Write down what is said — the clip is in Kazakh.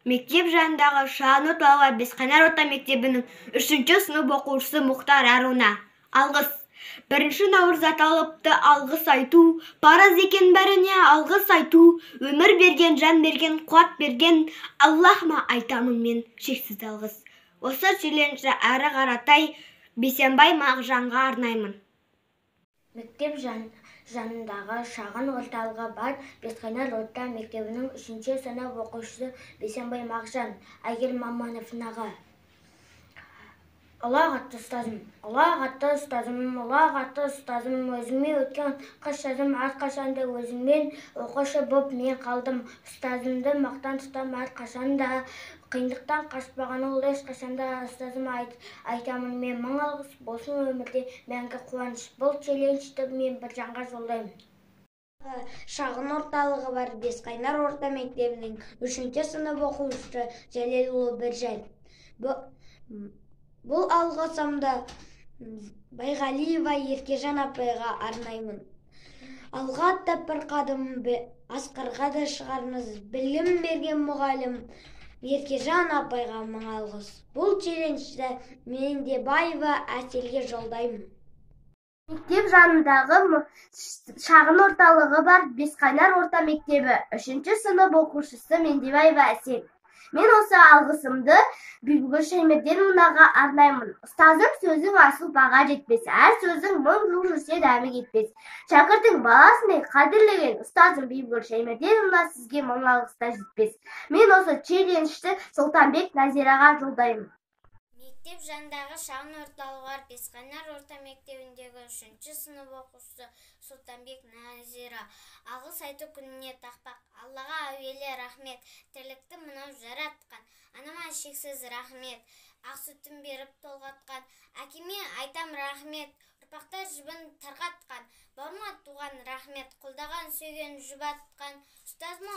Мектеп жанындағы шағын орталығы Бесқайнар орта мектебінің 3-ші сынып оқушысы Мұхтар Аруна. Алғыс. 1 наурыз аталыпты алғыс айту, парыз екен бәріне алғыс айту, өмір берген, жан берген, қуат берген Аллахыма айтамын мен шексіз алғыс. Осы челленджді әрі қаратай Бейсенбай Мағжанға арнаймын. Мектеп жанындағы шағын орталығы бар Бесқайнар орта мектебінің 3-ші сынып оқушысы Бейсенбай Мағжан. Айгел Мамановнаға. Аллах атты ұстазым, Аллах атты ұстазым, Аллах атты ұстазым, өзіме өткен қыс жазым, әрқашанда өзіммен оқушы боп мен қалдым. Ұстазымды мақтан тұтам әрқашанда, қиындықтан қашпаған ол ешқашанда. Ұстазыма айтамын мен мың алғыс болсын өмірде мәңгі қуаныш. Бұл челленджді мен бір жанға жолдаймын. Шағын орталығы бар Бесқайнар орта мектебінің 3-ші сынып оқушысы Жәлелұлы Біржан. Бұл алғысымды Байғалиева Еркежан апайға арнаймын. Алға аттап бір қадам асқарға да шығармыз. Білім берген мұғалім Еркежан апайға мың алғыс. Бұл челленджді Мендебаева Әселге жолдаймын. Мектеп жанындағы шағын орталығы бар Бесқайнар орта мектебі 3-ші сынып оқушысы Мендебаева Әсел. Мен осы алғысымды Бибігүл Шаймерденовнаға арнаймын. Ұстазым сөзің асыл баға жетпес, әр сөзің мың жыл жүрсе дәмі кетпес. Шәкірттің баласындай қадірлеген ұстазым Бибігүл Шаймерденовна сізге мың алғыста жетпес. Мен осы челленджді Сұлтанбек Назираға жолдаймын. Мектеп жанындағы шағын орталығы Бесқайнар орта мектебіндегі 3-ші сынып оқушысы Сұлтанбек Назира. Алғыс айту күніне тақпақ. Аллаға әуелі рахмет, тірлікті мынау жаратқан. Анама шексіз рахмет, ақ сүтін беріп толғатқан. Әкеме айтам рахмет, ұрпақтар жібін тарқатқан. Бауырыма туған рахмет, қолдаған сүйген жұбатқан. Ұстазыма